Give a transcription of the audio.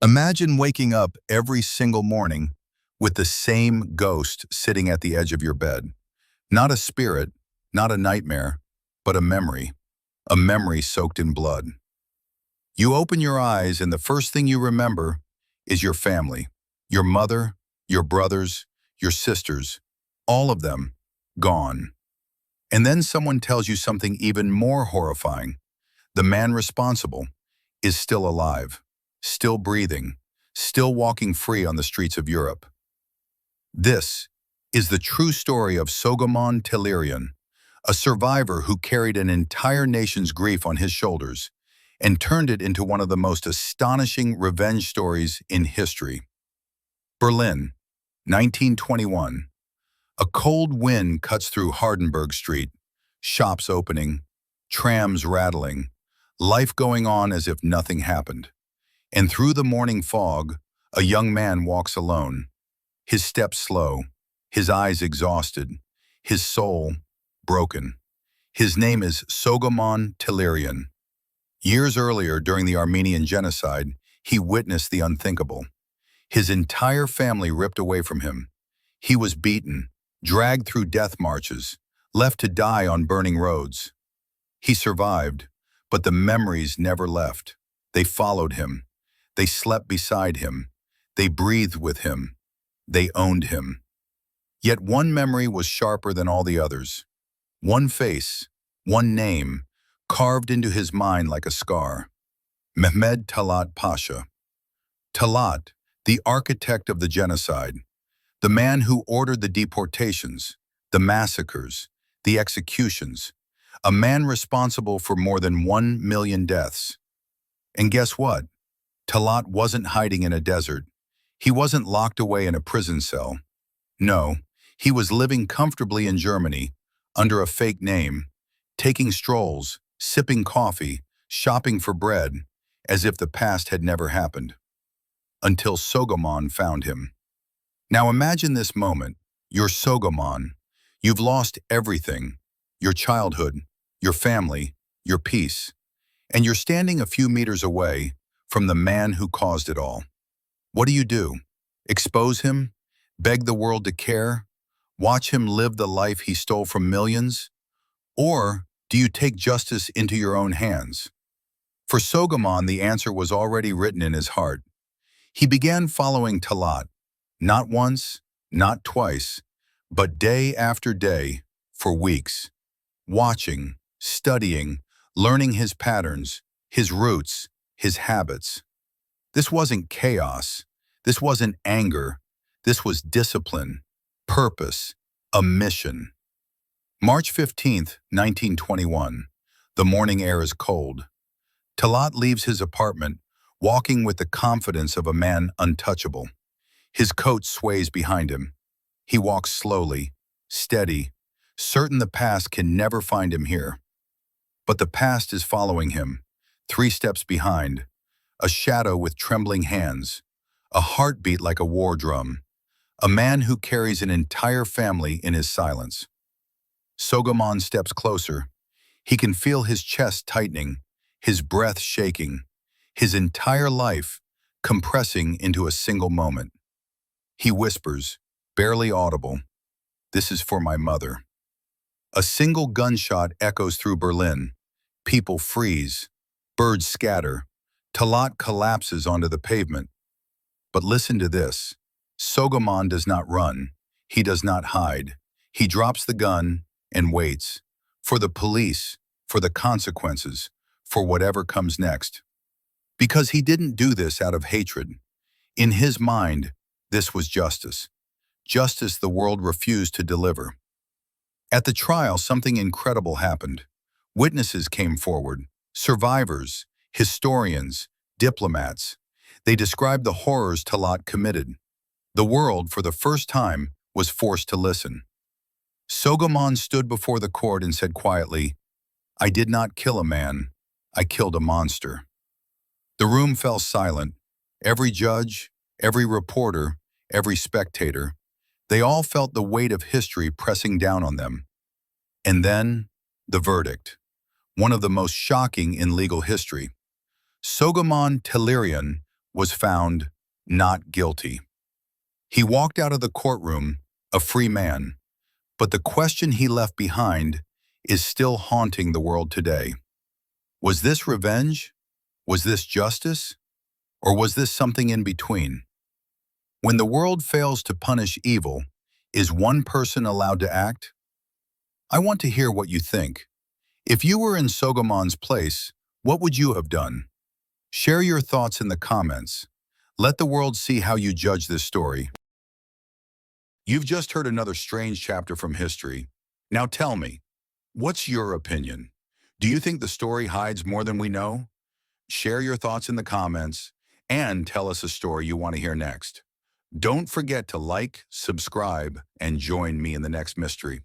Imagine waking up every single morning with the same ghost sitting at the edge of your bed. Not a spirit, not a nightmare, but a memory soaked in blood. You open your eyes and the first thing you remember is your family, your mother, your brothers, your sisters, all of them gone. And then someone tells you something even more horrifying. The man responsible is still alive, still breathing, still walking free on the streets of Europe. This is the true story of Soghomon Tehlirian, a survivor who carried an entire nation's grief on his shoulders and turned it into one of the most astonishing revenge stories in history. Berlin, 1921. A cold wind cuts through Hardenberg Street, shops opening, trams rattling, life going on as if nothing happened. And through the morning fog, a young man walks alone, his steps slow, his eyes exhausted, his soul broken. His name is Soghomon Tehlirian. Years earlier, during the Armenian Genocide, he witnessed the unthinkable. His entire family ripped away from him. He was beaten, dragged through death marches, left to die on burning roads. He survived, but the memories never left. They followed him. They slept beside him. They breathed with him. They owned him. Yet one memory was sharper than all the others. One face, one name, carved into his mind like a scar. Mehmed Talaat Pasha. Talaat, the architect of the genocide, the man who ordered the deportations, the massacres, the executions, a man responsible for more than 1 million deaths. And guess what? Talaat wasn't hiding in a desert. He wasn't locked away in a prison cell. No, he was living comfortably in Germany, under a fake name, taking strolls, sipping coffee, shopping for bread, as if the past had never happened. Until Soghomon found him. Now imagine this moment. You're Soghomon. You've lost everything, your childhood, your family, your peace, and you're standing a few meters away from the man who caused it all. What do? Expose him? Beg the world to care? Watch him live the life he stole from millions? Or do you take justice into your own hands? For Soghomon, the answer was already written in his heart. He began following Talaat, not once, not twice, but day after day, for weeks, watching, studying, learning his patterns, his roots, his habits. This wasn't chaos. This wasn't anger. This was discipline, purpose, a mission. March 15th, 1921. The morning air is cold. Talaat leaves his apartment, walking with the confidence of a man untouchable. His coat sways behind him. He walks slowly, steady, certain the past can never find him here. But the past is following him, 3 steps behind, a shadow with trembling hands, a heartbeat like a war drum, a man who carries an entire family in his silence. Soghomon steps closer. He can feel his chest tightening, his breath shaking, his entire life compressing into a single moment. He whispers, barely audible, "This is for my mother." A single gunshot echoes through Berlin. People freeze. Birds scatter. Talaat collapses onto the pavement. But listen to this. Soghomon does not run. He does not hide. He drops the gun and waits. For the police, for the consequences, for whatever comes next. Because he didn't do this out of hatred. In his mind, this was justice. Justice the world refused to deliver. At the trial, something incredible happened. Witnesses came forward, survivors, historians, diplomats. They described the horrors Talaat committed. The world, for the first time, was forced to listen. Soghomon stood before the court and said quietly, "I did not kill a man. I killed a monster." The room fell silent. Every judge, every reporter, every spectator, they all felt the weight of history pressing down on them. And then, the verdict, one of the most shocking in legal history. Soghomon Tehlirian was found not guilty. He walked out of the courtroom a free man, but the question he left behind is still haunting the world today. Was this revenge? Was this justice? Or was this something in between? When the world fails to punish evil, is one person allowed to act? I want to hear what you think. If you were in Soghomon's place, what would you have done? Share your thoughts in the comments. Let the world see how you judge this story. You've just heard another strange chapter from history. Now tell me, what's your opinion? Do you think the story hides more than we know? Share your thoughts in the comments and tell us a story you want to hear next. Don't forget to like, subscribe, and join me in the next mystery.